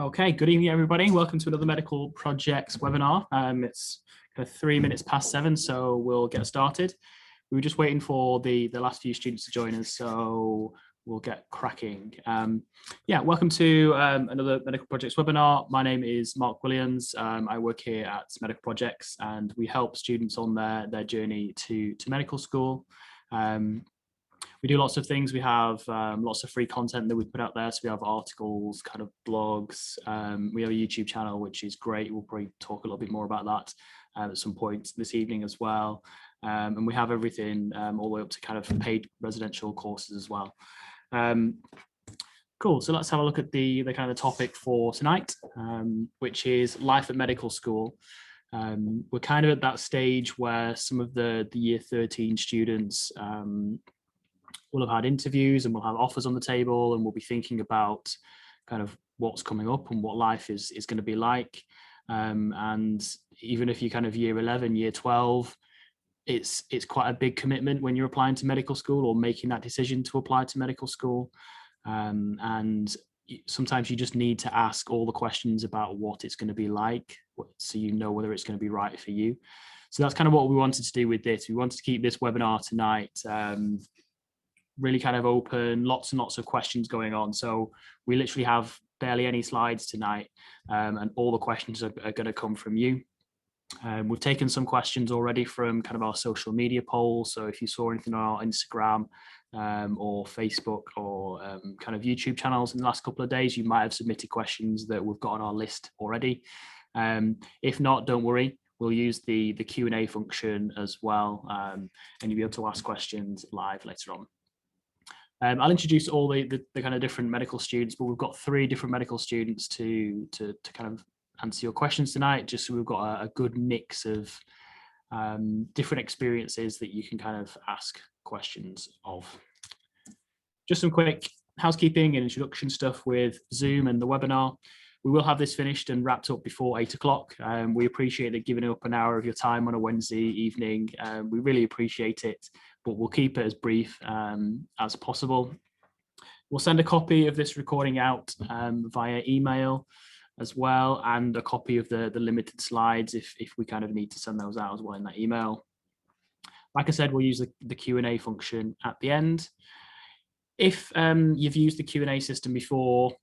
Okay, good evening, everybody. Welcome to another Medical Projects webinar. It's kind of 3 minutes past 7, so we'll get started. We were just waiting for the last few students to join us, so we'll get cracking. Yeah, welcome to another Medical Projects webinar. My name is Mark Williams. I work here at Medical Projects, and we help students on their journey to medical school. We do lots of things. We have lots of free content that we put out there. So we have articles, kind of blogs. We have a YouTube channel, which is great. We'll probably talk a little bit more about that at some point this evening as well. And we have everything all the way up to kind of paid residential courses as well. Cool. So let's have a look at the kind of topic for tonight, which is life at medical school. We're kind of at that stage where some of the year 13 students we'll have had interviews and we'll have offers on the table, and we'll be thinking about kind of what's coming up and what life is going to be like. And even if you kind of year 11, year 12, it's quite a big commitment when you're applying to medical school or making that decision to apply to medical school. And sometimes you just need to ask all the questions about what it's going to be like, so you know whether it's going to be right for you. So that's kind of what we wanted to do with this. We wanted to keep this webinar tonight really kind of open, lots and lots of questions going on. So we literally have barely any slides tonight, and all the questions are going to come from you. We've taken some questions already from kind of our social media polls. So if you saw anything on our Instagram or Facebook or kind of YouTube channels in the last couple of days, you might have submitted questions that we've got on our list already. If not, don't worry. We'll use the Q&A function as well, and you'll be able to ask questions live later on. I'll introduce all the kind of different medical students, but we've got 3 different medical students to kind of answer your questions tonight, just so we've got a good mix of different experiences that you can kind of ask questions of. Just some quick housekeeping and introduction stuff with Zoom and the webinar. We will have this finished and wrapped up before 8 o'clock. We appreciate that giving up an hour of your time on a Wednesday evening. We really appreciate it, but we'll keep it as brief as possible. We'll send a copy of this recording out via email as well, and a copy of the limited slides if we kind of need to send those out as well in that email. Like I said, we'll use the Q&A function at the end. If you've used the Q&A system before,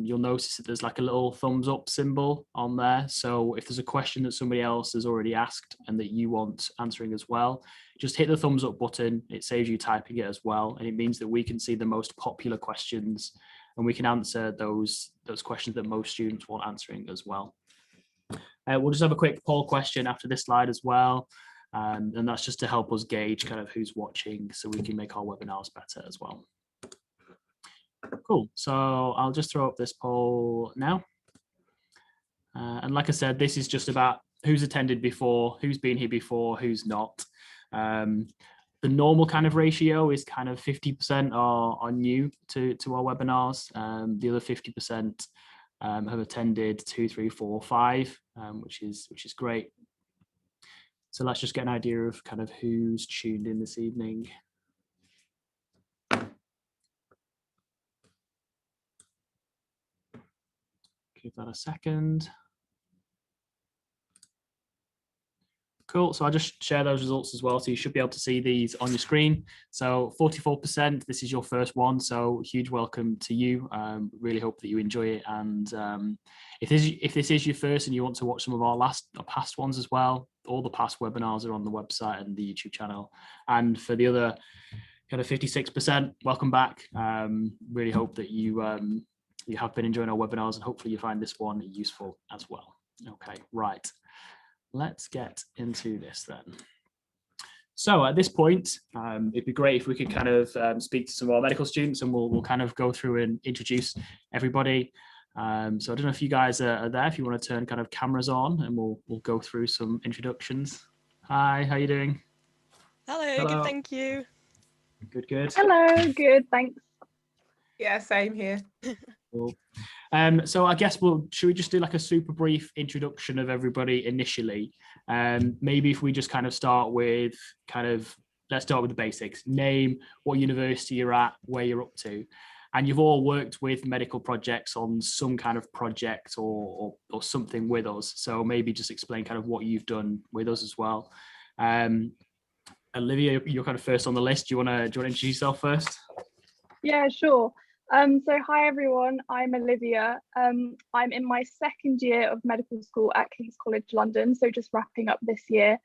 you'll notice that there's like a little thumbs up symbol on there. So if there's a question that somebody else has already asked and that you want answering as well, just hit the thumbs up button. It saves you typing it as well. And it means that we can see the most popular questions and we can answer those questions that most students want answering as well. We'll just have a quick poll question after this slide as well. And that's just to help us gauge kind of who's watching so we can make our webinars better as well. Cool, so I'll just throw up this poll now. And like I said, this is just about who's attended before, who's been here before, who's not. The normal kind of ratio is kind of 50% are new to our webinars. The other 50% have attended 2, 3, 4, 5, which is great. So let's just get an idea of kind of who's tuned in this evening. Give that a second. Cool, so I'll just share those results as well, so you should be able to see these on your screen. So 44%, this is your first one, so huge welcome to you. Really hope that you enjoy it, and if this is your first and you want to watch some of our past ones as well, all the past webinars are on the website and the YouTube channel. And for the other kind of 56%, welcome back. Really hope that you have been enjoying our webinars, and hopefully you find this one useful as well. Okay, right. Let's get into this then. So at this point, it'd be great if we could kind of speak to some of our medical students, and we'll kind of go through and introduce everybody. So I don't know if you guys are there, if you want to turn kind of cameras on, and we'll go through some introductions. Hi, how are you doing? Hello. Good, thank you. Good, good. Hello, good, thanks. Yeah, same here. Cool. So I guess should we just do like a super brief introduction of everybody initially? Maybe if we just kind of start with let's start with the basics. Name, what university you're at, where you're up to. and you've all worked with medical projects on some kind of project or something with us. So maybe just explain kind of what you've done with us as well. Olivia, you're kind of first on the list. Do you want to introduce yourself first? Yeah, sure. So hi everyone, I'm Olivia. I'm in my second year of medical school at King's College London, so just wrapping up this year.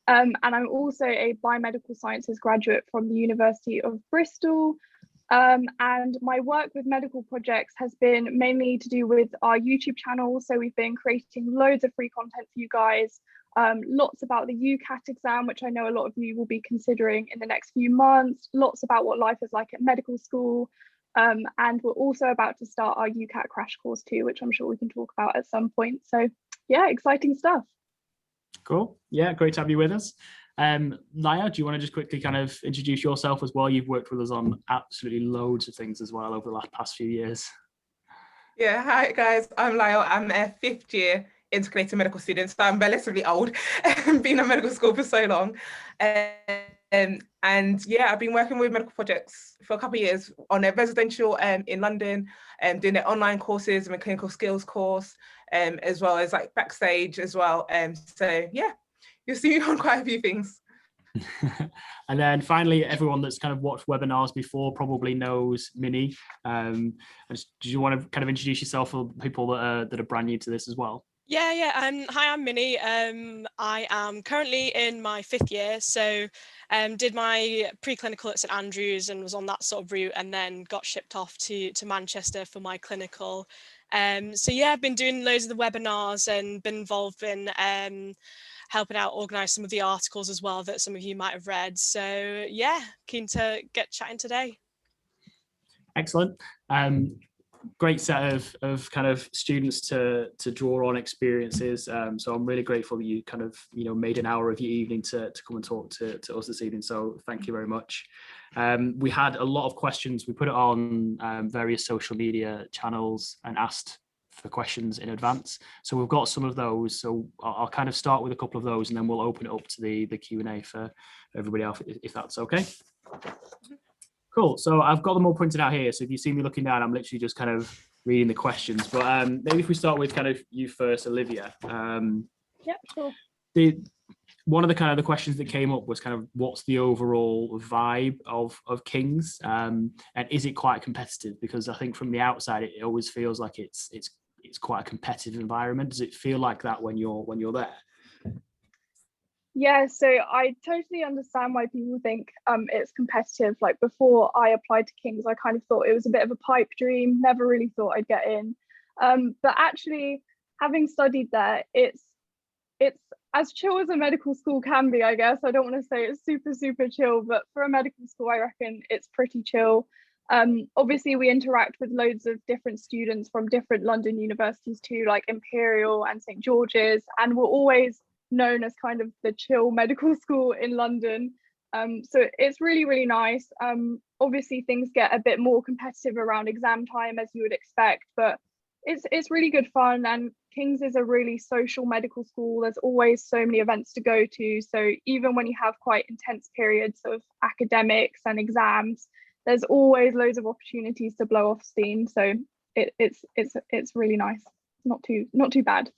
And I'm also a biomedical sciences graduate from the University of Bristol. And my work with medical projects has been mainly to do with our YouTube channel. So we've been creating loads of free content for you guys, lots about the UCAT exam, which I know a lot of you will be considering in the next few months, lots about what life is like at medical school. And we're also about to start our UCAT crash course too, which I'm sure we can talk about at some point. So yeah, exciting stuff. Cool. Yeah, great to have you with us. Layo, do you want to just quickly kind of introduce yourself as well? You've worked with us on absolutely loads of things as well over the past few years. Yeah, hi guys, I'm Layo. I'm a 5th year integrated medical student, so I'm relatively old, been at medical school for so long. And yeah, I've been working with medical projects for a couple of years on a residential in London, doing their online courses and a clinical skills course, as well as like backstage as well. So yeah, you'll see me on quite a few things. And then finally, everyone that's kind of watched webinars before probably knows Minnie. Do you want to kind of introduce yourself for people that are brand new to this as well? Yeah. Hi, I'm Minnie. I am currently in my 5th year, so did my preclinical at St Andrews and was on that sort of route, and then got shipped off to Manchester for my clinical. So yeah, I've been doing loads of the webinars and been involved in helping out organise some of the articles as well that some of you might have read. So yeah, keen to get chatting today. Excellent. Great set of kind of students to draw on experiences. So I'm really grateful that you kind of, made an hour of your evening to come and talk to us this evening. So thank you very much. We had a lot of questions. We put it on various social media channels and asked for questions in advance. So we've got some of those. So I'll kind of start with a couple of those and then we'll open it up to the Q&A for everybody else, if that's okay. Cool. So I've got them all printed out here. So if you see me looking down, I'm literally just kind of reading the questions. But maybe if we start with kind of you first, Olivia. Yeah, sure. One of the kind of the questions that came up was kind of what's the overall vibe of King's, and is it quite competitive? Because I think from the outside it always feels like it's quite a competitive environment. Does it feel like that when you're there? Yeah, so I totally understand why people think it's competitive. Like before I applied to King's, I kind of thought it was a bit of a pipe dream, never really thought I'd get in. But actually, having studied there, it's as chill as a medical school can be, I guess. I don't want to say it's super, super chill, but for a medical school, I reckon it's pretty chill. Obviously, we interact with loads of different students from different London universities too, like Imperial and St George's, and we're always known as kind of the chill medical school in London. So it's really, really nice. Obviously things get a bit more competitive around exam time, as you would expect, but it's really good fun. And King's is a really social medical school. There's always so many events to go to. So even when you have quite intense periods of academics and exams, there's always loads of opportunities to blow off steam. So it's really nice. Not too bad.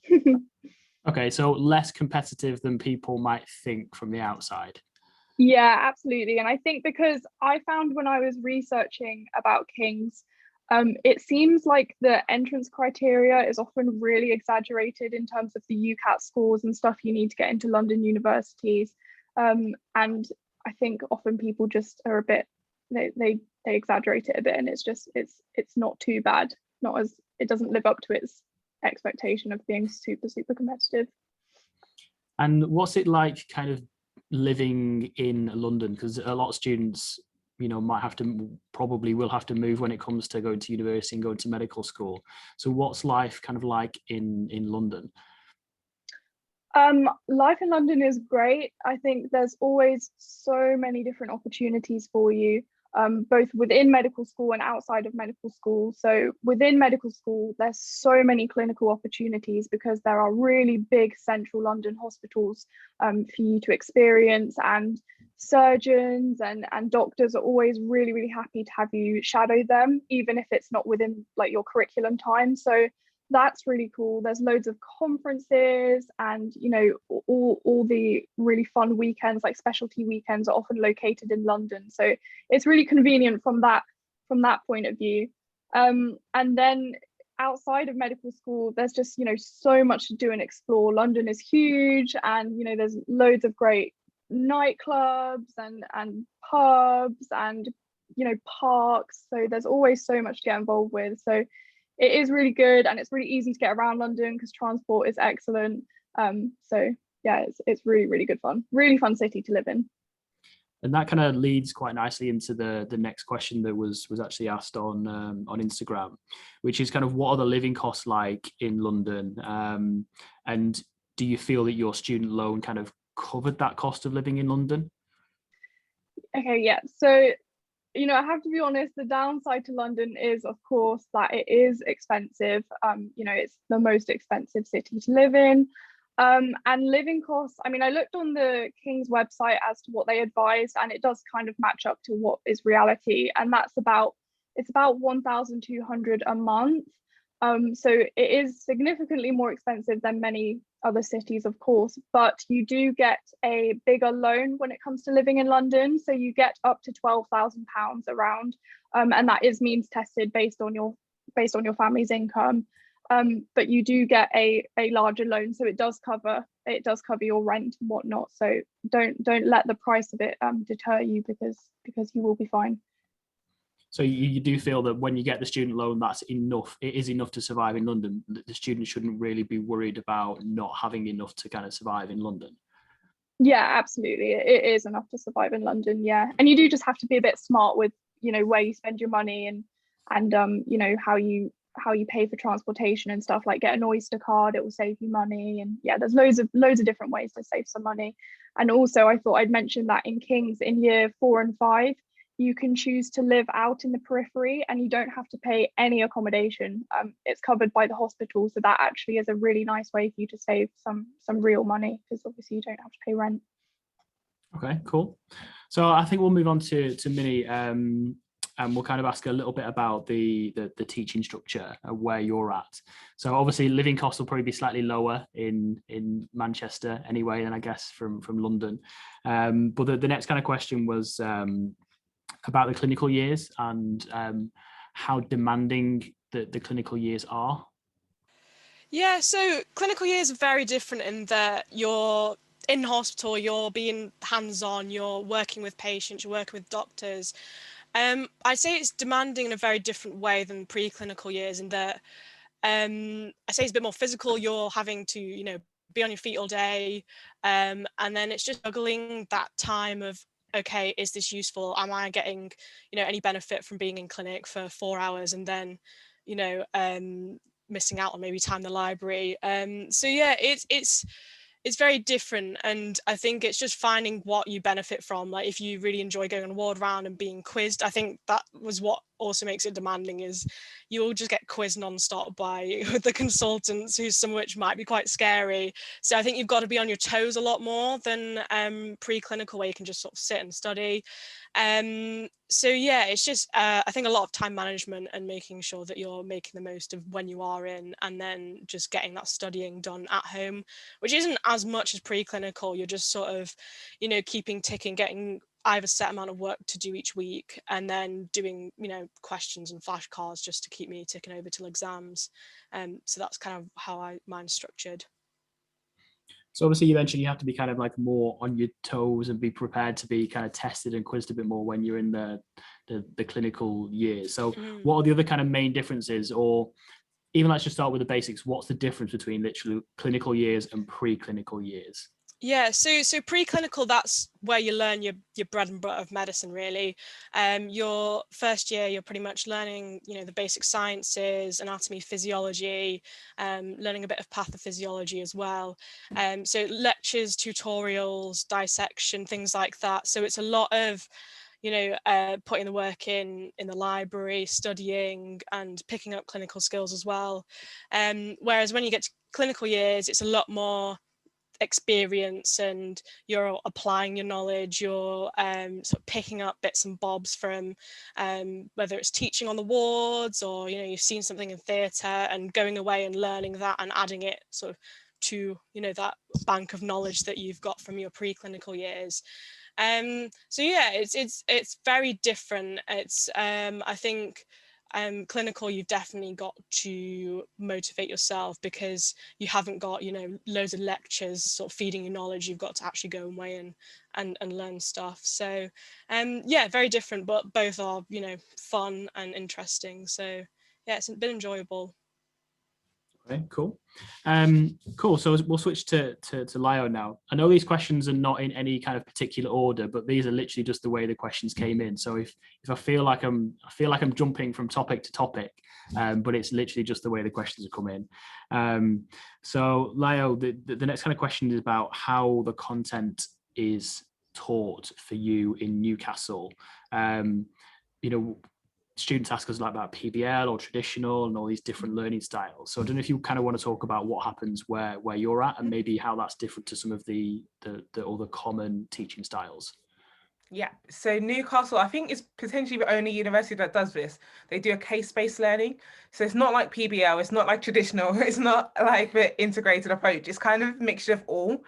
Okay, so less competitive than people might think from the outside. Yeah, absolutely. And I think because I found when I was researching about King's, it seems like the entrance criteria is often really exaggerated in terms of the UCAT scores and stuff you need to get into London universities. And I think often people just are a bit, they exaggerate it a bit, and it's not too bad. It doesn't live up to its expectation of being super, super competitive. And what's it like kind of living in London? Because a lot of students, probably will have to move when it comes to going to university and going to medical school. So what's life kind of like in London? Life in London is great. I think there's always so many different opportunities for you. Both within medical school and outside of medical school. So within medical school, there's so many clinical opportunities because there are really big central London hospitals for you to experience. And surgeons and doctors are always really, really happy to have you shadow them, even if it's not within like your curriculum time. So that's really cool. There's loads of conferences, and you know, all the really fun weekends, like specialty weekends, are often located in London. So it's really convenient from that point of view. And then outside of medical school, there's just, you know, so much to do and explore. London is huge, and you know, there's loads of great nightclubs and pubs and, you know, parks. So there's always so much to get involved with. So it is really good, and it's really easy to get around London because transport is excellent. So yeah, it's really, really good fun. Really fun city to live in. And that kind of leads quite nicely into the next question that was actually asked on Instagram, which is kind of, what are the living costs like in London? And do you feel that your student loan kind of covered that cost of living in London? Okay, yeah. So, you know, I have to be honest, the downside to London is, of course, that it is expensive. You know, it's the most expensive city to live in. And living costs, I mean, I looked on the King's website as to what they advise, and it does kind of match up to what is reality. And it's about 1,200 a month. So it is significantly more expensive than many other cities, of course, but you do get a bigger loan when it comes to living in London. So you get up to £12,000 around, and that is means tested based on your family's income. But you do get a larger loan, so it does cover your rent and whatnot. So don't let the price of it deter you, because you will be fine. So you do feel that when you get the student loan, that's enough. It is enough to survive in London. The student shouldn't really be worried about not having enough to kind of survive in London. Yeah, absolutely. It is enough to survive in London. Yeah, and you do just have to be a bit smart with, you know, where you spend your money and you know, how you pay for transportation and stuff. Like, get an Oyster card, it will save you money. And yeah, there's loads of different ways to save some money. And also, I thought I'd mention that in King's, in year 4 and 5, you can choose to live out in the periphery, and you don't have to pay any accommodation. It's covered by the hospital, so that actually is a really nice way for you to save some real money, because obviously you don't have to pay rent. Okay, cool. So I think we'll move on to Minnie, and we'll kind of ask a little bit about the teaching structure, where you're at. So obviously living costs will probably be slightly lower in Manchester anyway than, I guess, from London. But the next kind of question was about the clinical years and how demanding the clinical years are. Yeah, so clinical years are very different in that you're in hospital, you're being hands-on, you're working with patients, you're working with doctors. I'd say it's demanding in a very different way than preclinical years, in that I say it's a bit more physical. You're having to, you know, be on your feet all day, and then it's just juggling that time of, okay, is this useful? Am I getting, you know, any benefit from being in clinic for 4 hours, and then, you know, missing out on maybe time in the library. So yeah, it's very different, and I think it's just finding what you benefit from. Like, if you really enjoy going on a ward round and being quizzed, I think that was what also makes it demanding, is you'll just get quizzed non-stop by the consultants, who some of which might be quite scary. So I think you've got to be on your toes a lot more than preclinical, where you can just sort of sit and study. So yeah, it's just I think a lot of time management and making sure that you're making the most of when you are in, and then just getting that studying done at home, which isn't as much as preclinical. You're just sort of, you know, keeping ticking, getting I have a set amount of work to do each week, and then doing, you know, questions and flashcards just to keep me ticking over till exams. So that's kind of how mine's structured. So obviously you mentioned you have to be kind of like more on your toes and be prepared to be kind of tested and quizzed a bit more when you're in the clinical years. So what are the other kind of main differences, or even let's just start with the basics. What's the difference between literally clinical years and preclinical years? Yeah, so preclinical, that's where you learn your bread and butter of medicine, really. Your first year, you're pretty much learning, you know, the basic sciences, anatomy, physiology, learning a bit of pathophysiology as well. So lectures, tutorials, dissection, things like that. So it's a lot of, you know, putting the work in the library, studying and picking up clinical skills as well. Whereas when you get to clinical years, it's a lot more experience, and you're applying your knowledge, you're sort of picking up bits and bobs from whether it's teaching on the wards, or you've seen something in theatre and going away and learning that and adding it sort of to that bank of knowledge that you've got from your preclinical years. So yeah, it's very different. It's I think clinical, you've definitely got to motivate yourself, because you haven't got loads of lectures sort of feeding you knowledge. You've got to actually go away and learn stuff. So yeah, very different, but both are fun and interesting. So yeah, it's been enjoyable. Okay, cool. Cool. So we'll switch to Layo now. I know these questions are not in any kind of particular order, but these are literally just the way the questions came in. So if I feel like I'm jumping from topic to topic, but it's literally just the way the questions have come in. So Layo, the next kind of question is about how the content is taught for you in Newcastle. Students ask us about PBL or traditional and all these different learning styles. So I don't know if you kind of want to talk about what happens where you're at, and maybe how that's different to some of the other common teaching styles. Yeah, so Newcastle, I think, is potentially the only university that does this. They do a case-based learning. So it's not like PBL, it's not like traditional, it's not like the integrated approach. It's kind of a mixture of all.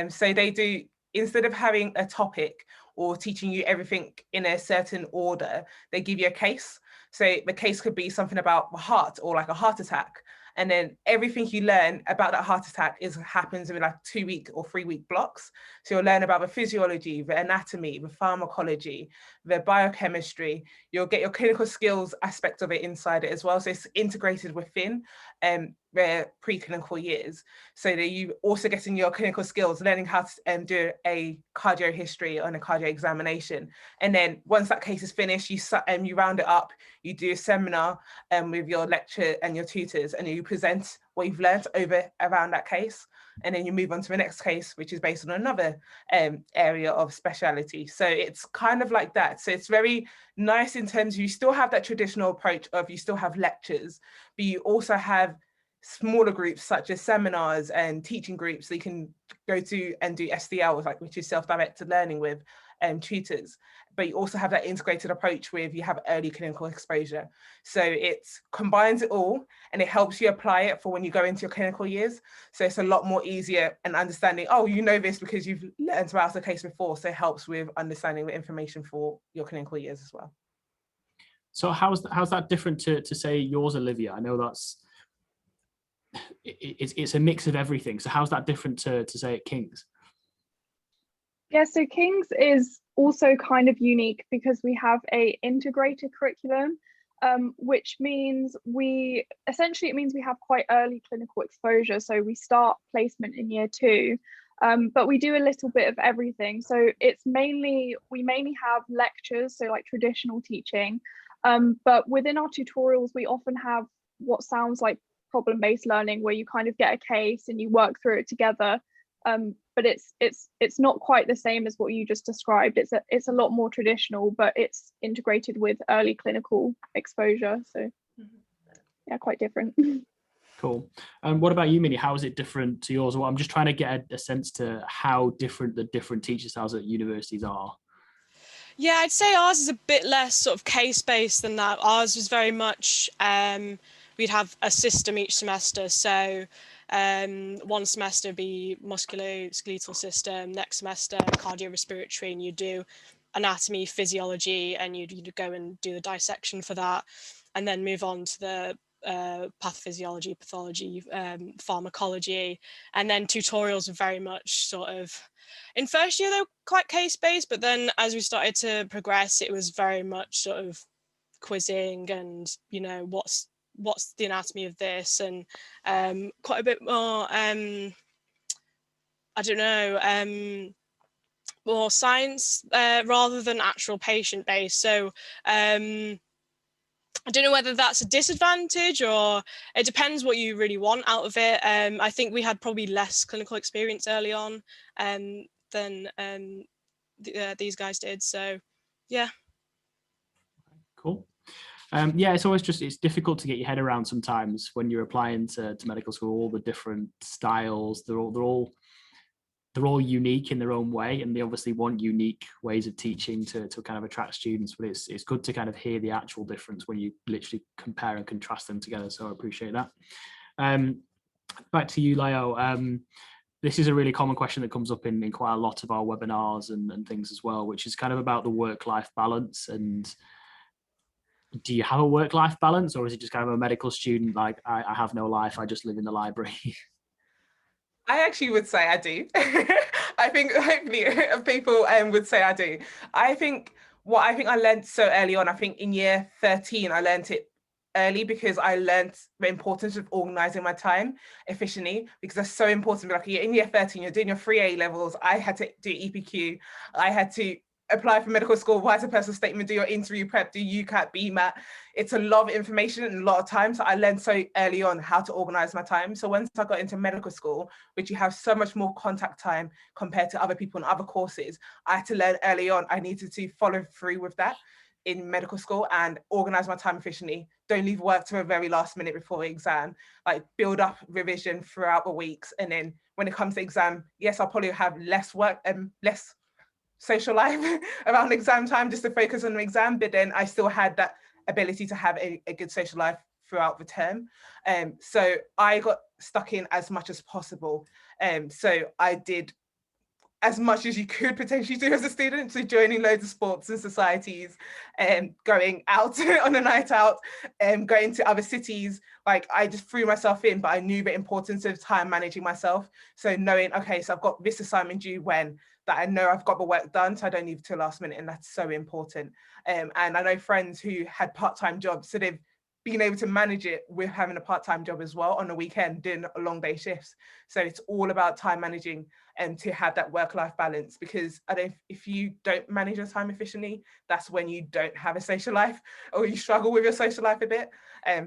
So they do, instead of having a topic or teaching you everything in a certain order, they give you a case. So the case could be something about the heart, or like a heart attack. And then everything you learn about that heart attack happens in like 2-week or 3-week blocks. So you'll learn about the physiology, the anatomy, the pharmacology, the biochemistry. You'll get your clinical skills aspect of it inside it as well. So it's integrated within their preclinical years. So that you also getting your clinical skills, learning how to do a cardio history and a cardio examination. And then once that case is finished, you round it up, you do a seminar with your lecturer and your tutors, and you present what you've learned around that case. And then you move on to the next case, which is based on another area of speciality. So it's kind of like that. So it's very nice in terms of, you still have that traditional approach of, you still have lectures, but you also have smaller groups such as seminars and teaching groups that you can go to and do SDL, which is self-directed learning with tutors. But you also have that integrated approach with, you have early clinical exposure. So it combines it all, and it helps you apply it for when you go into your clinical years. So it's a lot more easier and understanding, oh, you know this because you've learned about the case before. So it helps with understanding the information for your clinical years as well. So how's that different to say yours, Olivia? I know it's a mix of everything. So how's that different to say at King's? Yeah, so King's is also kind of unique because we have a integrated curriculum, which means we have quite early clinical exposure. So we start placement in year 2, but we do a little bit of everything. So we mainly have lectures, so like traditional teaching, but within our tutorials, we often have what sounds like problem-based learning, where you kind of get a case and you work through it together. But it's not quite the same as what you just described. It's a lot more traditional, but it's integrated with early clinical exposure. So yeah, quite different. Cool. And what about you, Minnie? How is it different to yours? Well, I'm just trying to get a sense to how different the different teacher styles at universities are. Yeah, I'd say ours is a bit less sort of case-based than that. Ours was very much, we'd have a system each semester. So one semester be musculoskeletal system, next semester cardiorespiratory, and you do anatomy, physiology, and you'd go and do the dissection for that, and then move on to the pathophysiology, pathology, pharmacology, and then tutorials are very much sort of, in first year they were quite case-based, but then as we started to progress, it was very much sort of quizzing and what's the anatomy of this, and quite a bit more more science rather than actual patient based. So I don't know whether that's a disadvantage, or it depends what you really want out of it. I think we had probably less clinical experience early on than these guys did. So yeah. Cool. Yeah, it's difficult to get your head around sometimes when you're applying to medical school, all the different styles. They're all they're all unique in their own way, and they obviously want unique ways of teaching to kind of attract students, but it's good to kind of hear the actual difference when you literally compare and contrast them together. So I appreciate that. Back to you, Layo. This is a really common question that comes up in quite a lot of our webinars and things as well, which is kind of about the work-life balance. And do you have a work-life balance, or is it just kind of a medical student, like, I have no life, I just live in the library? I actually would say I do. I think hopefully people would say I do. I think I learned so early on, I think in year 13, I learned it early because I learned the importance of organizing my time efficiently, because that's so important. Like in year 13, you're doing your 3 A levels. I had to do EPQ. I had to apply for medical school, write a personal statement, do your interview prep, do UCAT, BMAT. It's a lot of information and a lot of time. So I learned so early on how to organize my time. So once I got into medical school, which you have so much more contact time compared to other people in other courses, I had to learn early on. I needed to follow through with that in medical school and organize my time efficiently. Don't leave work to a very last minute before the exam. Like build up revision throughout the weeks. And then when it comes to exam, yes, I'll probably have less work and less social life around exam time just to focus on the exam, but then I still had that ability to have a good social life throughout the term. So I got stuck in as much as possible. So I did as much as you could potentially do as a student, so joining loads of sports and societies, and going out on a night out, and going to other cities. Like I just threw myself in, but I knew the importance of time managing myself. So knowing, okay, so I've got this assignment due when, that I know I've got the work done, so I don't leave it till last minute, and that's so important. And I know friends who had part-time jobs, so they've been able to manage it with having a part-time job as well on the weekend, doing long day shifts. So it's all about time managing and to have that work-life balance, because if you don't manage your time efficiently, that's when you don't have a social life, or you struggle with your social life a bit.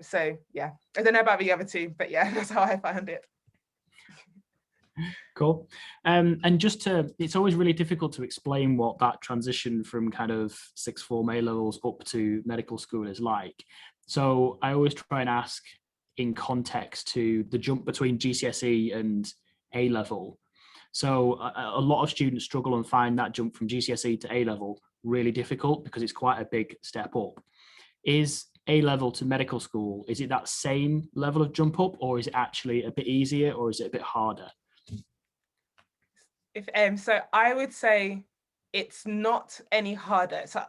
So yeah, I don't know about the other two, but yeah, that's how I found it. Cool. And just it's always really difficult to explain what that transition from kind of sixth form A levels up to medical school is like. So I always try and ask in context to the jump between GCSE and A level. So a lot of students struggle and find that jump from GCSE to A level really difficult because it's quite a big step up. Is A level to medical school, is it that same level of jump up, or is it actually a bit easier, or is it a bit harder? So I would say it's not any harder. So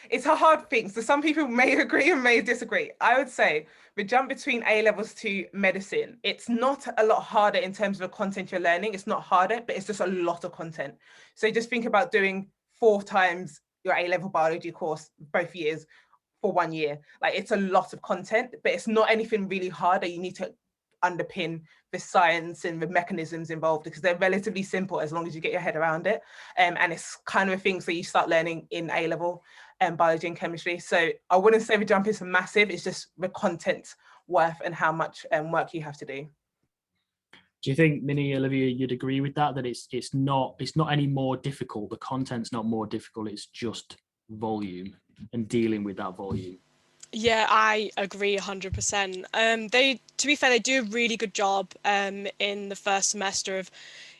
it's a hard thing. So some people may agree and may disagree. I would say the jump between A levels to medicine, it's not a lot harder in terms of the content you're learning. It's not harder, but it's just a lot of content. So just think about doing 4 times your A level biology course both years for 1 year. Like it's a lot of content, but it's not anything really hard that you need to underpin the science and the mechanisms involved, because they're relatively simple as long as you get your head around it. And it's kind of things that you start learning in A level biology and chemistry. So I wouldn't say the jump is massive, it's just the content worth and how much work you have to do. Do you think, Minnie, Olivia, you'd agree with that it's not any more difficult, the content's not more difficult, it's just volume and dealing with that volume? Yeah, I agree 100%. To be fair, they do a really good job in the first semester of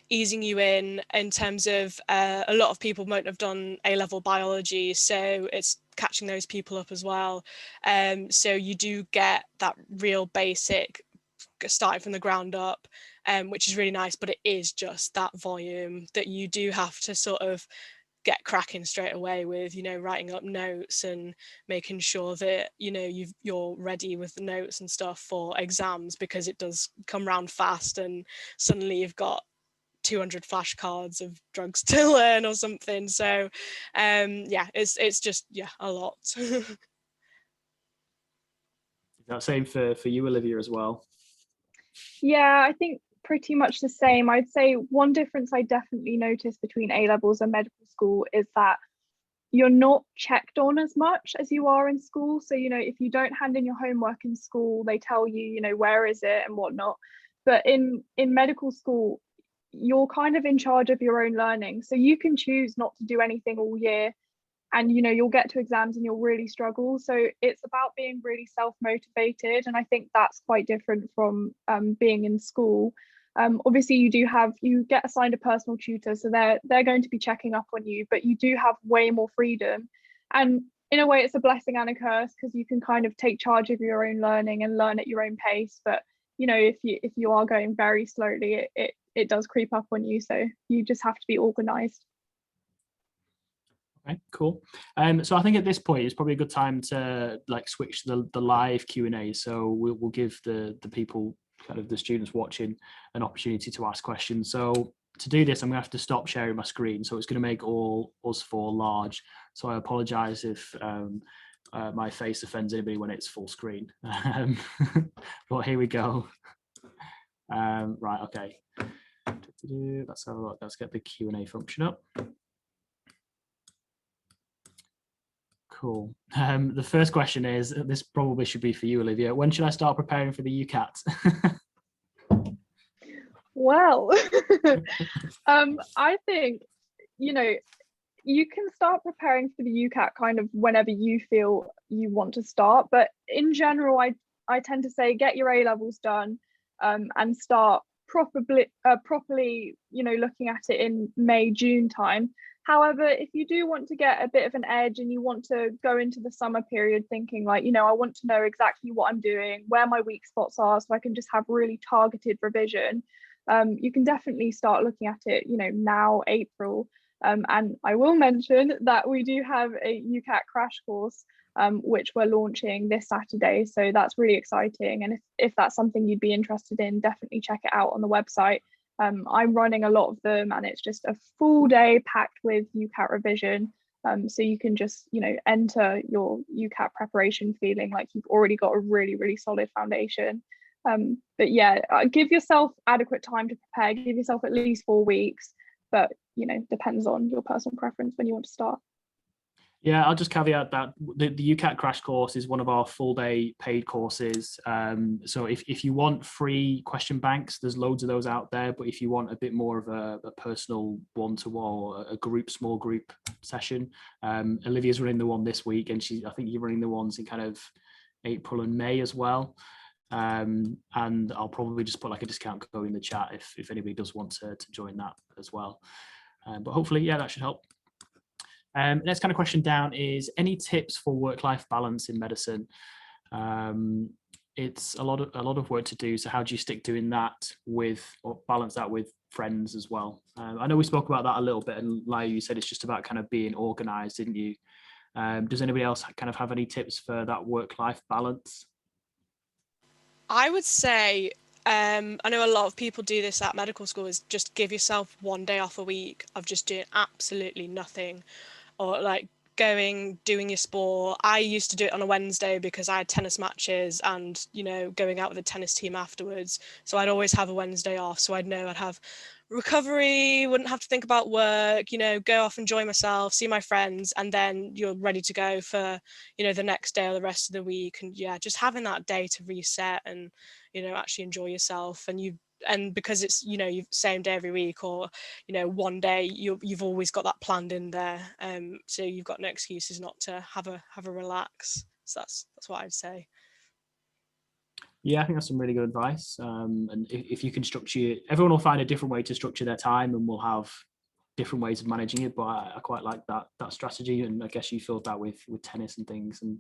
easing you in terms of a lot of people won't have done A-level biology, so it's catching those people up as well. So you do get that real basic starting from the ground up, which is really nice, but it is just that volume that you do have to sort of get cracking straight away with, writing up notes and making sure that, you're ready with the notes and stuff for exams, because it does come round fast and suddenly you've got 200 flashcards of drugs to learn or something. So yeah, it's just a lot. Is that same for you, Olivia, as well? Yeah, I think pretty much the same. I'd say one difference I definitely noticed between A levels and medical school is that you're not checked on as much as you are in school. So, if you don't hand in your homework in school, they tell you, where is it and whatnot. But in medical school, you're kind of in charge of your own learning. So you can choose not to do anything all year, and you'll get to exams and you'll really struggle. So it's about being really self-motivated, and I think that's quite different from being in school. Obviously you get assigned a personal tutor, so they're going to be checking up on you, but you do have way more freedom. And in a way, it's a blessing and a curse, because you can kind of take charge of your own learning and learn at your own pace. But if you are going very slowly, it does creep up on you, so you just have to be organized. Okay, cool. So I think at this point it's probably a good time to switch to the live Q&A. So we'll give the people, kind of the students watching, an opportunity to ask questions. So to do this, I'm gonna have to stop sharing my screen, so it's going to make all us four large. So I apologize if my face offends anybody when it's full screen. But here we go. Right, okay. Let's have a look. Let's get the Q&A function up. Cool. The first question is, this probably should be for you, Olivia. When should I start preparing for the UCAT? Well, I think, you can start preparing for the UCAT kind of whenever you feel you want to start. But in general, I tend to say get your A-levels done, and start properly, looking at it in May, June time. However, if you do want to get a bit of an edge and you want to go into the summer period thinking I want to know exactly what I'm doing, where my weak spots are, so I can just have really targeted revision, you can definitely start looking at it, now, April. And I will mention that we do have a UCAT crash course, which we're launching this Saturday. So that's really exciting. And if that's something you'd be interested in, definitely check it out on the website. I'm running a lot of them, and it's just a full day packed with UCAT revision. So you can just, enter your UCAT preparation feeling like you've already got a really, really solid foundation. But yeah, give yourself adequate time to prepare, give yourself at least 4 weeks, but depends on your personal preference when you want to start. Yeah, I'll just caveat that the UCAT crash course is one of our full day paid courses. So if you want free question banks, there's loads of those out there. But if you want a bit more of a personal one-to-one, or a small group session, Olivia's running the one this week, and I think you're running the ones in kind of April and May as well. And I'll probably just put a discount code in the chat if anybody does want to join that as well. But hopefully, yeah, that should help. Next kind of question down is, any tips for work-life balance in medicine? It's a lot of work to do. So how do you stick doing that or balance that with friends as well? I know we spoke about that a little bit, and Layo, you said it's just about kind of being organized, didn't you? Does anybody else kind of have any tips for that work-life balance? I would say, I know a lot of people do this at medical school, is just give yourself 1 day off a week of just doing absolutely nothing, or doing your sport. I used to do it on a Wednesday because I had tennis matches and, going out with the tennis team afterwards. So I'd always have a Wednesday off. So I'd know I'd have recovery, wouldn't have to think about work, go off, enjoy myself, see my friends, and then you're ready to go for, the next day or the rest of the week. And yeah, just having that day to reset and, actually enjoy yourself. And because it's, same day every week, or, 1 day, you've always got that planned in there. So you've got no excuses not to have a relax. So that's what I'd say. Yeah, I think that's some really good advice. And if you can structure, everyone will find a different way to structure their time, and we'll have different ways of managing it. But I quite like that strategy, and I guess you filled that with tennis and things, and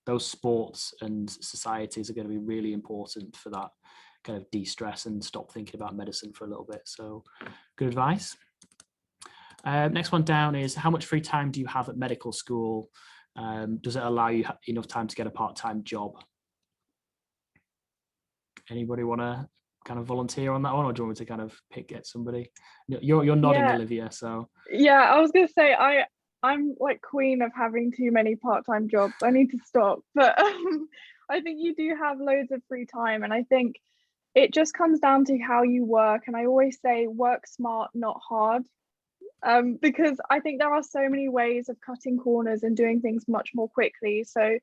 those sports and societies are going to be really important for that kind of de-stress and stop thinking about medicine for a little bit. So good advice. Next one down is, how much free time do you have at medical school? Does it allow you enough time to get a part-time job? Anybody want to kind of volunteer on that one, or do you want me to kind of get somebody? You're nodding, yeah. Olivia, so. Yeah, I was going to say, I'm like queen of having too many part-time jobs. I need to stop. But I think you do have loads of free time, and I think it just comes down to how you work. And I always say, work smart, not hard. Because I think there are so many ways of cutting corners and doing things much more quickly. So,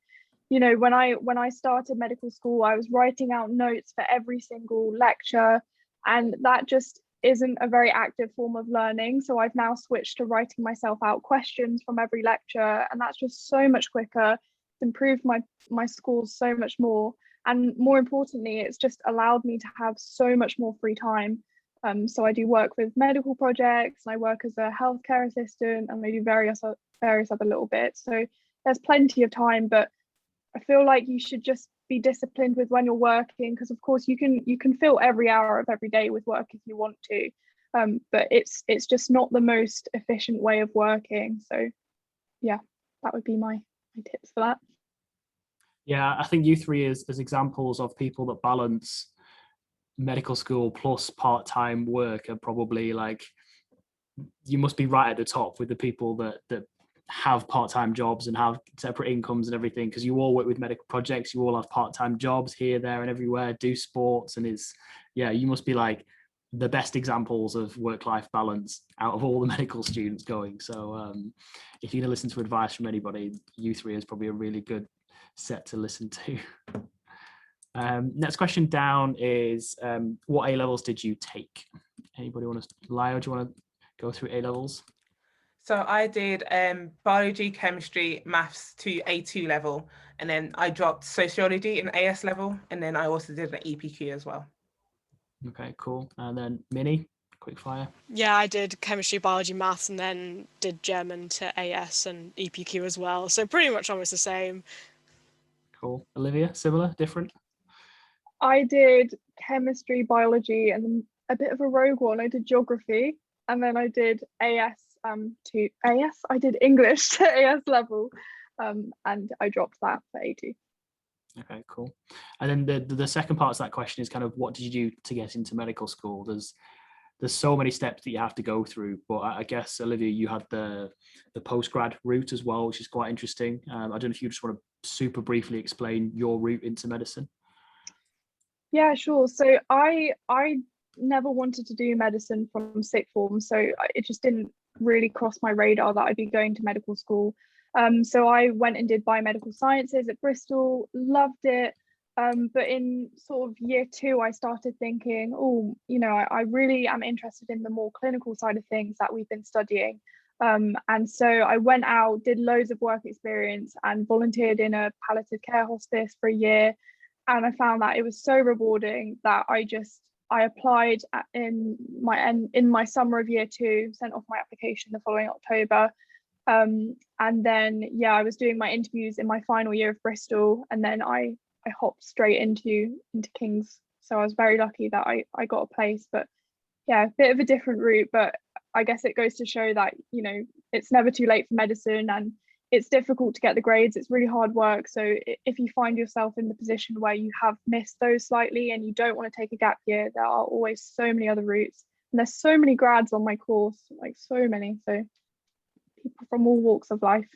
when I started medical school, I was writing out notes for every single lecture, and that just isn't a very active form of learning. So I've now switched to writing myself out questions from every lecture, and that's just so much quicker. It's improved my scores so much more. And more importantly, it's just allowed me to have so much more free time. So I do work with medical projects, and I work as a healthcare assistant, and I do various other little bits. So there's plenty of time, but I feel like you should just be disciplined with when you're working, because of course you can fill every hour of every day with work if you want to, but it's just not the most efficient way of working. So yeah, that would be my tips for that. Yeah, I think you three as examples of people that balance medical school plus part-time work are probably like, you must be right at the top with the people that have part-time jobs and have separate incomes and everything, because you all work with medical projects, you all have part-time jobs here, there and everywhere, do sports, and it's, yeah, you must be like the best examples of work-life balance out of all the medical students going. So if you're going to listen to advice from anybody, you three is probably a really good set to listen to. Next question down is, what A levels did you take? Anybody want to, Layo, do you want to go through A levels? So I did biology, chemistry, maths to A2 level, and then I dropped sociology in AS level, and then I also did an EPQ as well. Okay, cool. And then Minnie, quick fire. Yeah, I did chemistry, biology, maths, and then did German to AS and EPQ as well. So pretty much almost the same. Cool. Olivia, similar, different? I did chemistry, biology, and then a bit of a rogue one. I did geography, and then I did AS to AS. I did English to AS level, and I dropped that for A2. Okay, cool. And then the second part of that question is kind of, what did you do to get into medical school? There's so many steps that you have to go through, but I guess, Olivia, you had the postgrad route as well, which is quite interesting. I don't know if you just want to super briefly explain your route into medicine. Yeah, sure. So I never wanted to do medicine from sixth form, so it just didn't really cross my radar that I'd be going to medical school. So I went and did biomedical sciences at Bristol, loved it. But in sort of year 2, I started thinking, oh, you know, I really am interested in the more clinical side of things that we've been studying. And so I went out, did loads of work experience, and volunteered in a palliative care hospice for a year. And I found that it was so rewarding that I applied in my summer of year 2, sent off my application the following October. And then, yeah, I was doing my interviews in my final year of Bristol, and then I hopped straight into King's. So I was very lucky that I got a place. But yeah, a bit of a different route, but I guess it goes to show that, you know, it's never too late for medicine, and it's difficult to get the grades. It's really hard work. So if you find yourself in the position where you have missed those slightly and you don't want to take a gap year, there are always so many other routes. And there's so many grads on my course, like so many. So people from all walks of life.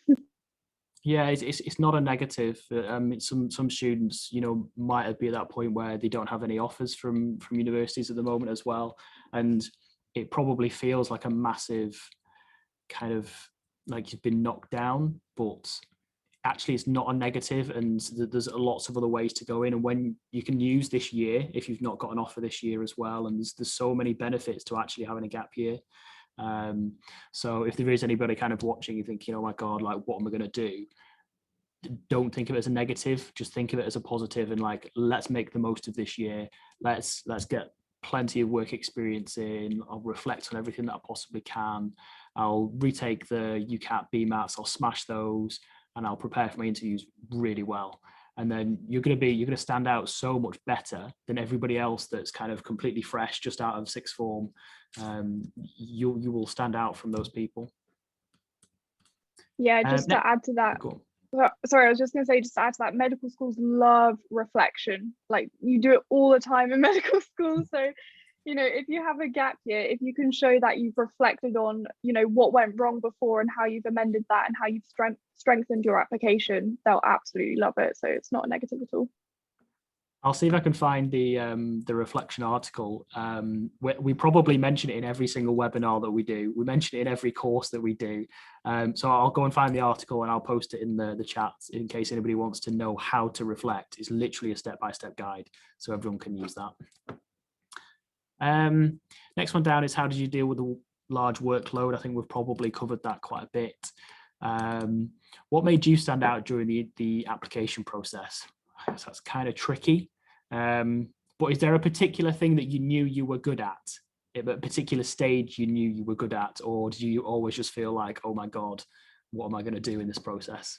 Yeah, it's not a negative. Some students, you know, might be at that point where they don't have any offers from universities at the moment as well, and it probably feels like a massive kind of like you've been knocked down, but actually it's not a negative, and there's lots of other ways to go in. And when you can use this year, if you've not got an offer this year as well, and there's so many benefits to actually having a gap year. So if there is anybody kind of watching, you thinking, oh my God, like what am I going to do? Don't think of it as a negative, just think of it as a positive, and like, let's make the most of this year. Let's get plenty of work experience in. I'll reflect on everything that I possibly can. I'll retake the UCAT BMATs, I'll smash those, and I'll prepare for my interviews really well. And then you're going to stand out so much better than everybody else that's kind of completely fresh, just out of sixth form. You will stand out from those people. Yeah, just to add to that. Cool. Sorry, I was just going to say, just to add to that, medical schools love reflection. Like, you do it all the time in medical school. So, you know, if you have a gap year, if you can show that you've reflected on, you know, what went wrong before and how you've amended that and how you've strengthened your application, they'll absolutely love it. So it's not a negative at all. I'll see if I can find the reflection article. We probably mention it in every single webinar that we do. We mention it in every course that we do. So I'll go and find the article and I'll post it in the chat in case anybody wants to know how to reflect. It's literally a step-by-step guide, so everyone can use that. Next one down is, how did you deal with the large workload? I think we've probably covered that quite a bit. What made you stand out during the application process? So that's kind of tricky, but is there a particular thing that you knew you were good at at a particular stage you knew you were good at, or did you always just feel like, oh my God, what am I going to do in this process?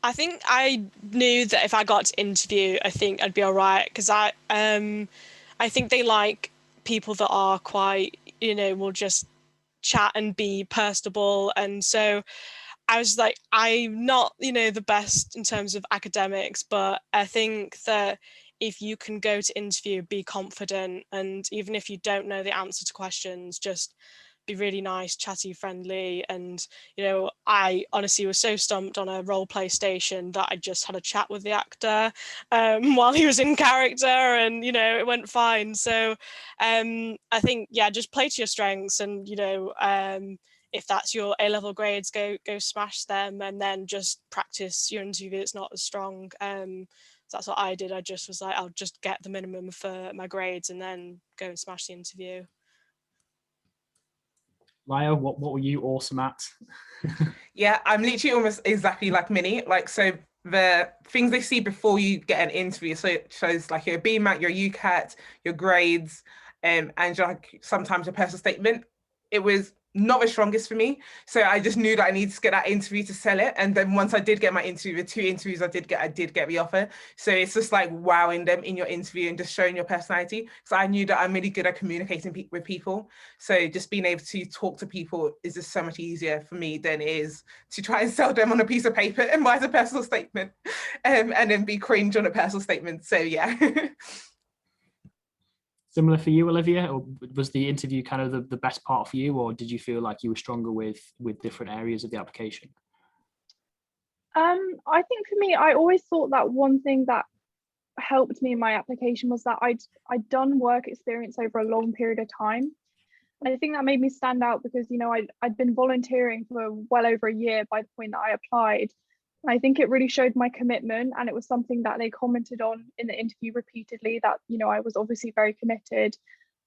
I think I knew that if I got to interview, I think I'd be all right, because I think they like people that are quite, will just chat and be personable. And so I was like, I'm not, the best in terms of academics, but I think that if you can go to interview, be confident, and even if you don't know the answer to questions, just be really nice, chatty, friendly. And I honestly was so stumped on a role play station that I just had a chat with the actor while he was in character, and it went fine. So I think, yeah, just play to your strengths, and if that's your A-level grades, go smash them, and then just practice your interview that's not as strong. So that's what I did. I just was like, I'll just get the minimum for my grades and then go and smash the interview. Layo, what were you awesome at? Yeah, I'm literally almost exactly like Minnie. Like, so the things they see before you get an interview, so it shows like your BMAT, your UCAT, your grades, and like sometimes your personal statement. It was not the strongest for me, so I just knew that I needed to get that interview to sell it. And then once I did get my interview, the 2 interviews I did get the offer. So it's just like wowing them in your interview and just showing your personality. So I knew that I'm really good at communicating with people. So just being able to talk to people is just so much easier for me than it is to try and sell them on a piece of paper and write a personal statement, and then be cringe on a personal statement. So yeah. Similar for you, Olivia, or was the interview kind of the best part for you, or did you feel like you were stronger with different areas of the application? I think for me, I always thought that one thing that helped me in my application was that I'd done work experience over a long period of time. And I think that made me stand out because, I'd been volunteering for well over a year by the point that I applied. And I think it really showed my commitment, and it was something that they commented on in the interview repeatedly, that, I was obviously very committed.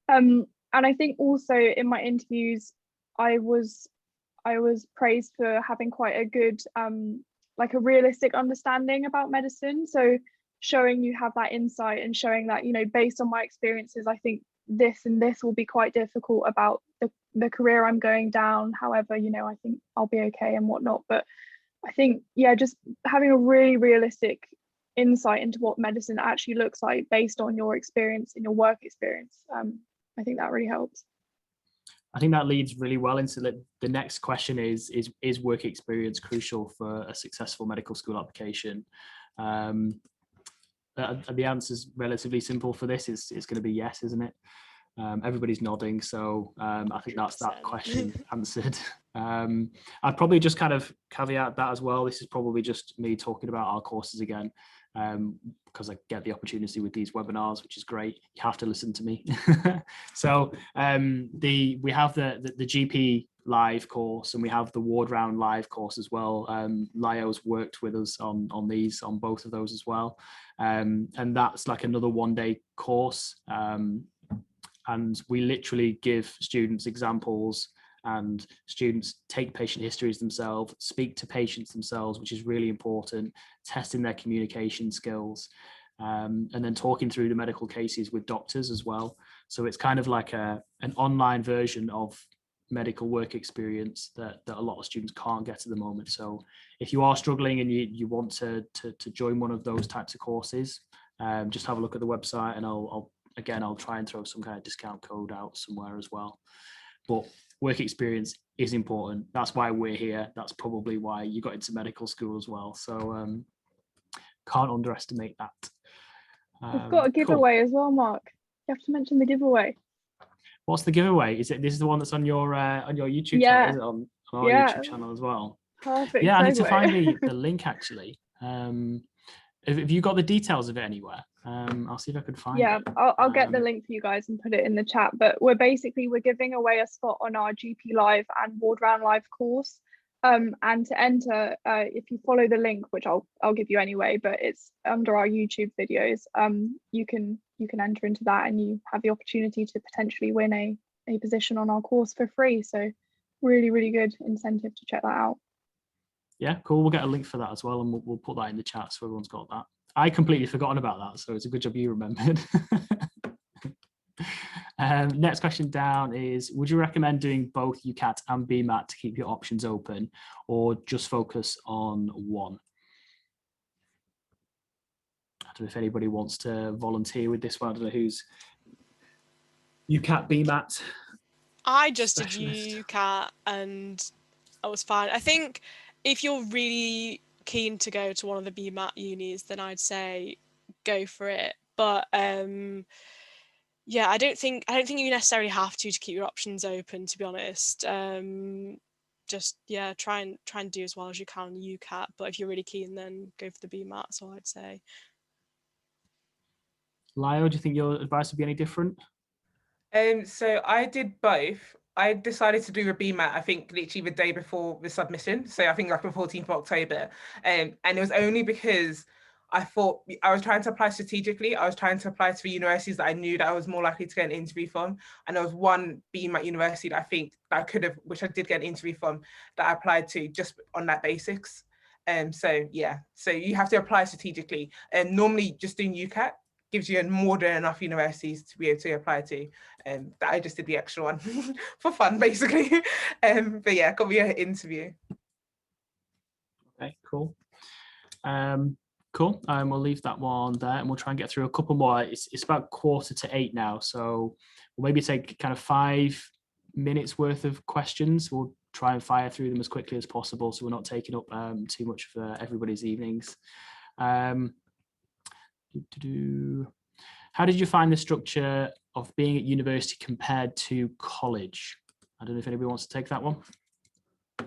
And I think also in my interviews, I was praised for having quite a good, like a realistic understanding about medicine. So showing you have that insight and showing that, based on my experiences, I think this and this will be quite difficult about the career I'm going down. However, I think I'll be okay and whatnot. But I think, yeah, just having a really realistic insight into what medicine actually looks like based on your experience and your work experience. I think that really helps. I think that leads really well into the next question is work experience crucial for a successful medical school application? The answer is relatively simple for this. It's going to be yes, isn't it? Everybody's nodding, so I think that's that question answered. I'd probably just kind of caveat that as well. This is probably just me talking about our courses again, because I get the opportunity with these webinars, which is great. You have to listen to me. So we have the GP live course, and we have the ward round live course as well. Layo's worked with us on both of those as well, and that's like another 1-day course. And we literally give students examples, and students take patient histories themselves, speak to patients themselves, which is really important, testing their communication skills, and then talking through the medical cases with doctors as well. So it's kind of like an online version of medical work experience that a lot of students can't get at the moment. So if you are struggling and you want to join one of those types of courses, just have a look at the website, and I'll try and throw some kind of discount code out somewhere as well. But work experience is important. That's why we're here. That's probably why you got into medical school as well. So can't underestimate that. We've got a giveaway as well, Mark. You have to mention the giveaway. What's the giveaway? This is the one that's on your YouTube channel? Is it on our YouTube channel as well? Perfect. Yeah, I need to find the link actually. Have you got the details of it anywhere? I'll see if I could find it. Yeah, I'll get the link for you guys and put it in the chat. But we're giving away a spot on our GP Live and Ward Round Live course. And to enter, if you follow the link, which I'll give you anyway, but it's under our YouTube videos, you can enter into that, and you have the opportunity to potentially win a position on our course for free. So really, really good incentive to check that out. Yeah, cool. We'll get a link for that as well, and we'll put that in the chat so everyone's got that. I completely forgotten about that, so it's a good job you remembered. Next question down is, would you recommend doing both UCAT and BMAT to keep your options open, or just focus on one? I don't know if anybody wants to volunteer with this one. I don't know who's UCAT, BMAT. I just did specialist. UCAT and I was fine. I think if you're really keen to go to one of the BMAT unis, then I'd say go for it. But yeah, I don't think you necessarily have to keep your options open, to be honest. Just yeah, try and do as well as you can on UCAT. But if you're really keen, then go for the BMAT. That's all I'd say. Layo, do you think your advice would be any different? So I did both. I decided to do a BMAT, I think literally the day before the submission. So I think like the 14th of October. And it was only because I thought I was trying to apply strategically. I was trying to apply to the universities that I knew that I was more likely to get an interview from. And there was one BMAT university that I think that I could have, which I did get an interview from, that I applied to just on that basics. So yeah, so you have to apply strategically. And normally just doing UCAT gives you more than enough universities to be able to apply to. That I just did the extra one for fun, basically. But yeah, got me an interview. Okay, cool. Cool. We'll leave that one there, and we'll try and get through a couple more. It's about 7:45 now, so we'll maybe take kind of 5 minutes worth of questions. We'll try and fire through them as quickly as possible, so we're not taking up too much of everybody's evenings. How did you find the structure of being at university compared to college? I don't know if anybody wants to take that one. I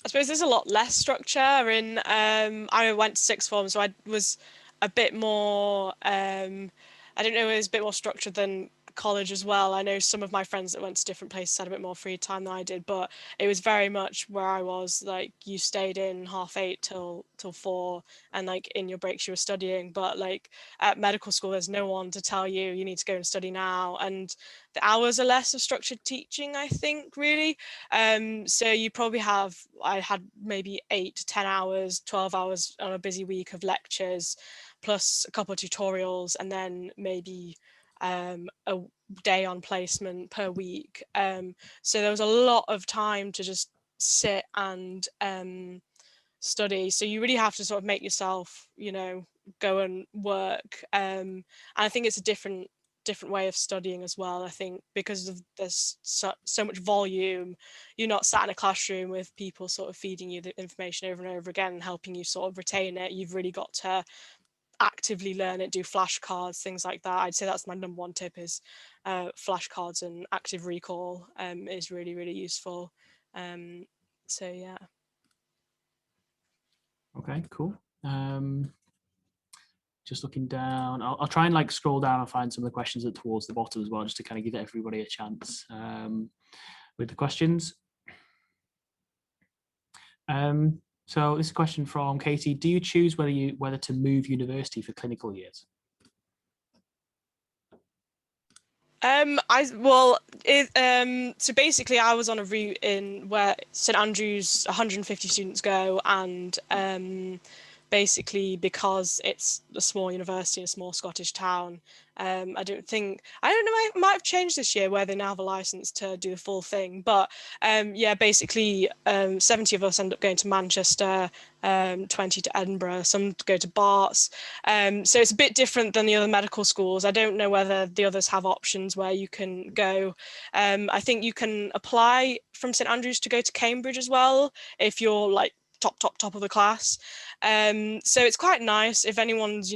suppose there's a lot less structure in, I went to sixth form, so I was a bit more, I don't know, it was a bit more structured than college as well. I know some of my friends that went to different places had a bit more free time than I did, but it was very much where I was, like, you stayed in 8:30 till 4, and like in your breaks you were studying. But like at medical school, there's no one to tell you need to go and study now, and the hours are less of structured teaching, I think, really. So you probably have, I had maybe 8 to 10 hours, 12 hours on a busy week of lectures, plus a couple of tutorials, and then maybe a day on placement per week. So there was a lot of time to just sit and study. So you really have to sort of make yourself, go and work. And I think it's a different way of studying as well. I think because there's so much volume, you're not sat in a classroom with people sort of feeding you the information over and over again and helping you sort of retain it. You've really got to actively learn it, do flashcards, things like that. I'd say that's my number one tip, is flashcards and active recall is really, really useful. So yeah. Okay, cool. Just looking down, I'll try and like scroll down and find some of the questions that towards the bottom as well, just to kind of give everybody a chance with the questions. So this is a question from Katie. Do you choose whether to move university for clinical years? So basically I was on a route in where St Andrews 150 students go, and basically because it's a small university in a small Scottish town, I don't know, it might have changed this year where they now have a license to do the full thing, but yeah, basically 70 of us end up going to Manchester, 20 to Edinburgh, some go to Barts, so it's a bit different than the other medical schools. I don't know whether the others have options where you can go. I think you can apply from St Andrews to go to Cambridge as well if you're like top of the class. So it's quite nice if anyone's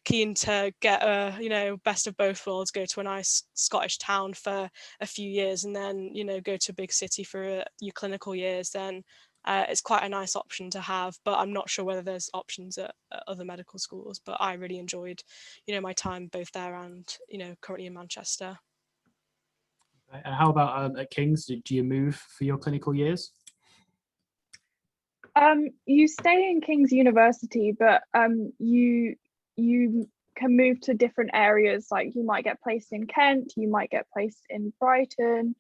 keen to get a best of both worlds, go to a nice Scottish town for a few years and then go to a big city for your clinical years, then it's quite a nice option to have. But I'm not sure whether there's options at other medical schools, but I really enjoyed my time both there and currently in Manchester. And how about at King's? Do you move for your clinical years? You stay in King's University, but you can move to different areas. Like you might get placed in Kent, you might get placed in Brighton,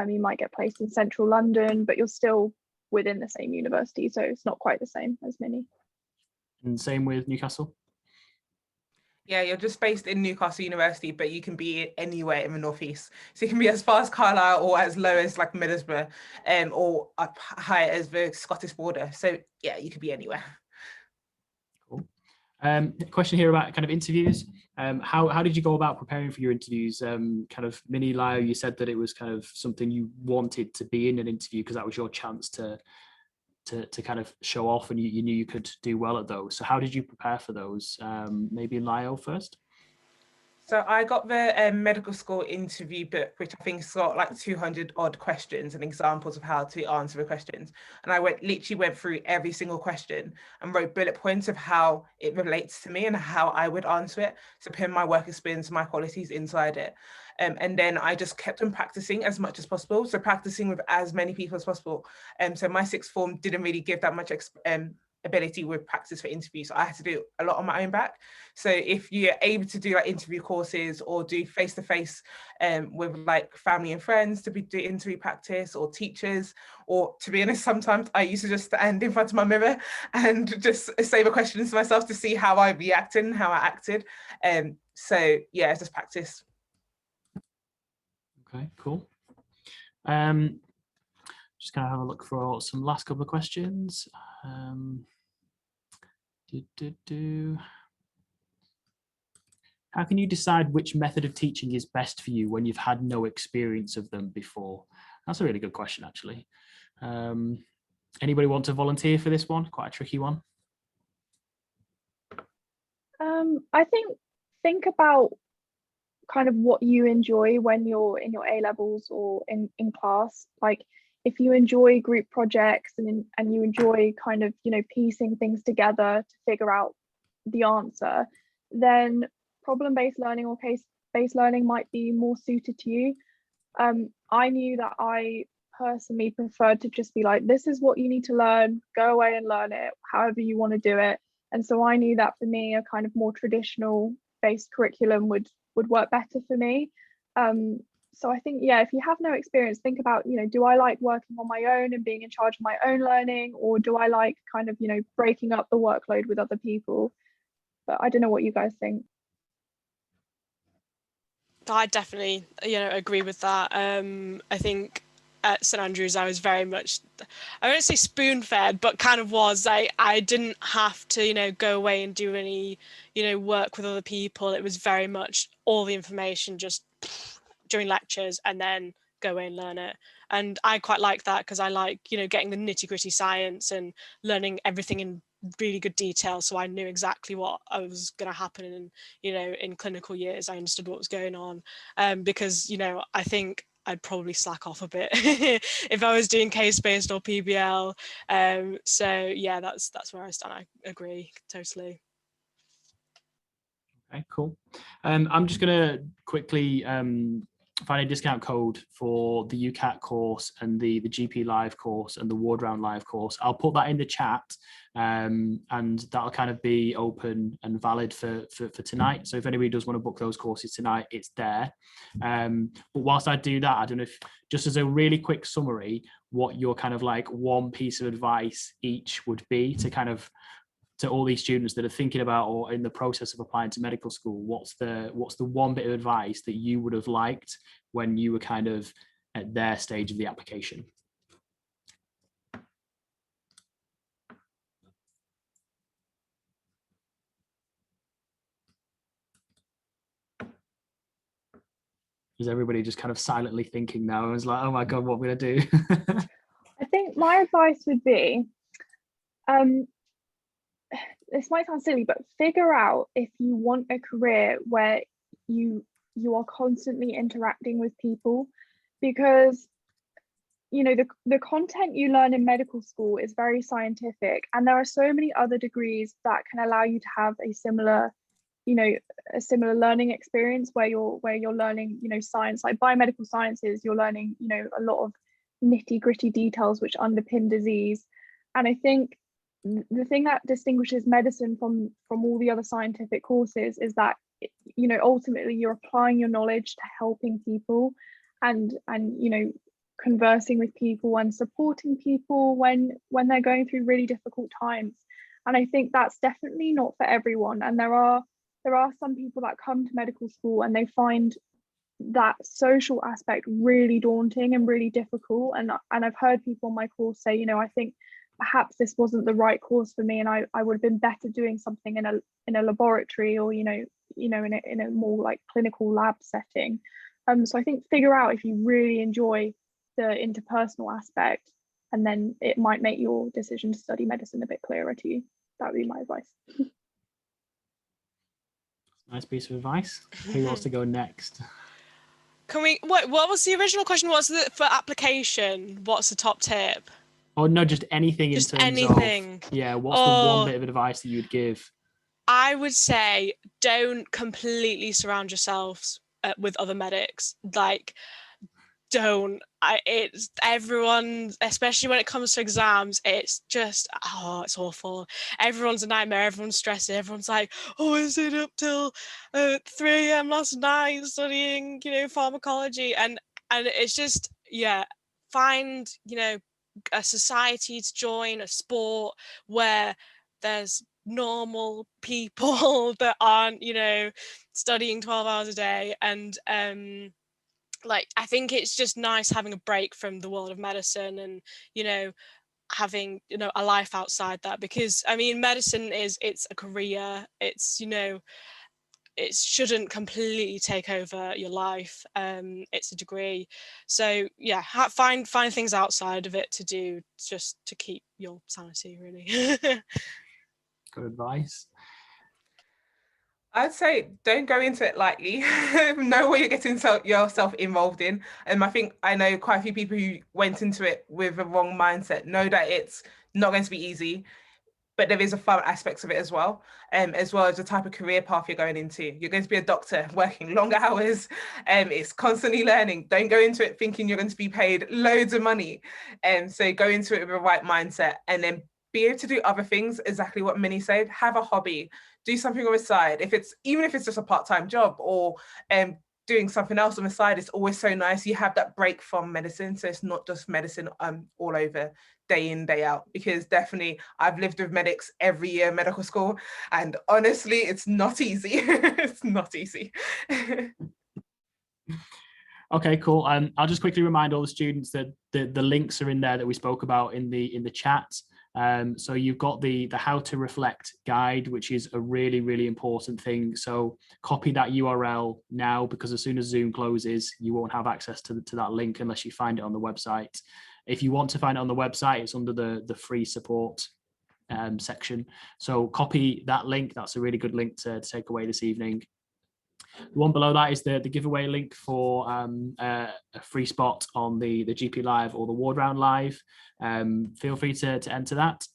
you might get placed in central London, but you're still within the same university, so it's not quite the same as Minnie. And same with Newcastle? Yeah, you're just based in Newcastle University, but you can be anywhere in the Northeast. So you can be as far as Carlisle or as low as like Middlesbrough, or up high as the Scottish border. So yeah, you could be anywhere. Cool. Question here about kind of interviews. How did you go about preparing for your interviews? Kind of Minnie, Layo, you said that it was kind of something you wanted to be in an interview because that was your chance to kind of show off, and you knew you could do well at those. So how did you prepare for those? Maybe Layo first. So I got the medical school interview book, which I think's got like 200 odd questions and examples of how to answer the questions. And I literally went through every single question and wrote bullet points of how it relates to me and how I would answer it. So putting my work experience, my qualities inside it. And then I just kept on practicing as much as possible. So practicing with as many people as possible. So my sixth form didn't really give that much ability with practice for interviews. So I had to do a lot on my own back. So if you're able to do like interview courses or do face-to-face with like family and friends to do interview practice, or teachers, or to be honest, sometimes I used to just stand in front of my mirror and just say the questions to myself to see how I reacted and how I acted. So yeah, it's just practice. Okay, cool. Just gonna have a look for some last couple of questions. How can you decide which method of teaching is best for you when you've had no experience of them before? That's a really good question, actually. Anybody want to volunteer for this one? Quite a tricky one. I think about kind of what you enjoy when you're in your A levels or in class. Like if you enjoy group projects and you enjoy kind of, you know, piecing things together to figure out the answer, then problem-based learning or case-based learning might be more suited to you. I knew that I personally preferred to just be like, this is what you need to learn, go away and learn it however you want to do it. And so I knew that for me, a kind of more traditional based curriculum would work better for me. So I think, yeah, if you have no experience, think about, you know, do I like working on my own and being in charge of my own learning, or do I like kind of, you know, breaking up the workload with other people? But I don't know what you guys think. I definitely, you know, agree with that. I think at St Andrews I was very much, I won't say spoon-fed, but kind of was. I didn't have to, you know, go away and do any, you know, work with other people. It was very much all the information just during lectures and then go away and learn it. And I quite like that because I like, you know, getting the nitty-gritty science and learning everything in really good detail, so I knew exactly what was going to happen in, you know, in clinical years. I understood what was going on, because, you know, I think I'd probably slack off a bit if I was doing case-based or PBL. So yeah, that's where I stand. I agree totally. Okay, cool. I'm just going to quickly find a discount code for the UCAT course and the GP Live course and the Ward Round Live course. I'll put that in the chat, and that'll kind of be open and valid for tonight. So if anybody does want to book those courses tonight, it's there. But whilst I do that, I don't know if, just as a really quick summary, what your kind of like one piece of advice each would be to kind of, to all these students that are thinking about or in the process of applying to medical school. What's the one bit of advice that you would have liked when you were kind of at their stage of the application? Is everybody just kind of silently thinking now and was like, oh my God, what am I going to do? I think my advice would be, this might sound silly, but figure out if you want a career where you are constantly interacting with people, because, you know, the content you learn in medical school is very scientific, and there are so many other degrees that can allow you to have a similar, you know, a similar learning experience where you're learning, you know, science, like biomedical sciences, you're learning, you know, a lot of nitty-gritty details which underpin disease. And I think the thing that distinguishes medicine from all the other scientific courses is that, you know, ultimately you're applying your knowledge to helping people and you know, conversing with people and supporting people when they're going through really difficult times. And I think that's definitely not for everyone, and there are there are some people that come to medical school and they find that social aspect really daunting and really difficult. And I've heard people on my course say, I think perhaps this wasn't the right course for me, and I would have been better doing something in a laboratory, or in a more like clinical lab setting. So I think figure out if you really enjoy the interpersonal aspect, and then it might make your decision to study medicine a bit clearer to you. That would be my advice. Nice piece of advice. Who wants to go next? Can we, what was the original question? What's for application? What's the top tip? Oh no, just anything Just in terms anything. of, yeah, what's the one bit of advice that you'd give? I would say don't completely surround yourselves with other medics. Like, don't. It's everyone, especially when it comes to exams, it's just, it's awful. Everyone's a nightmare, everyone's stressed, everyone's like, I stayed up till 3 a.m. last night studying, pharmacology, and it's just, find, a society to join, a sport where there's normal people that aren't, studying 12 hours a day. And I think it's just nice having a break from the world of medicine, and having a life outside that, because medicine it's a career. It's it shouldn't completely take over your life. It's a degree, so find things outside of it to do, just to keep your sanity, really. Good advice. I'd say don't go into it lightly. Know what you're getting yourself involved in. And I know quite a few people who went into it with a wrong mindset. Know that it's not going to be easy, but there is a fun aspects of it as well as the type of career path you're going into. You're going to be a doctor working long hours. It's constantly learning. Don't go into it thinking you're going to be paid loads of money. So go into it with the right mindset, and then be able to do other things, exactly what Minnie said. Have a hobby, do something on the side. Even if it's just a part-time job, or doing something else on the side, it's always so nice. You have that break from medicine, so it's not just medicine all over, day in, day out. Because definitely I've lived with medics every year medical school, and honestly, it's not easy. It's not easy. Okay, cool. I'll just quickly remind all the students that the links are in there that we spoke about in the chat. So you've got the how to reflect guide, which is a really, really important thing. So copy that URL now, because as soon as Zoom closes, you won't have access to that link unless you find it on the website. If you want to find it on the website, it's under the free support section. So copy that link. That's a really good link to take away this evening. The one below that is the giveaway link for a free spot on the GP Live or the Ward Round Live. Feel free to enter that.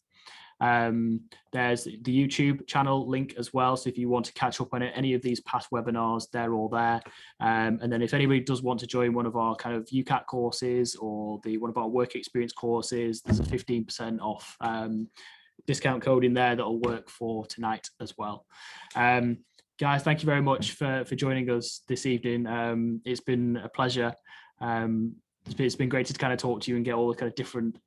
There's the YouTube channel link as well. So if you want to catch up on any of these past webinars, they're all there. And then if anybody does want to join one of our kind of UCAT courses, or one of our work experience courses, there's a 15% off discount code in there that'll work for tonight as well. Guys, thank you very much for joining us this evening. It's been a pleasure. It's been great to kind of talk to you and get all the kind of different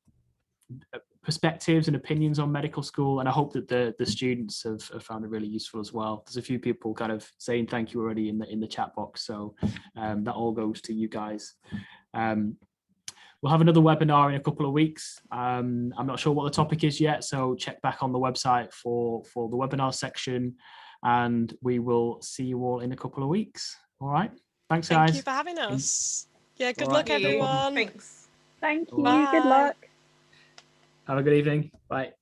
perspectives and opinions on medical school, and I hope that the students have found it really useful as well. There's a few people kind of saying thank you already in the chat box, so that all goes to you guys. We'll have another webinar in a couple of weeks. I'm not sure what the topic is yet, so check back on the website for the webinar section, and we will see you all in a couple of weeks. All right. Thanks, guys. Thank you for having us. Yeah, good All luck, right. everyone. Thanks. Thank you. Bye. Good luck. Have a good evening. Bye.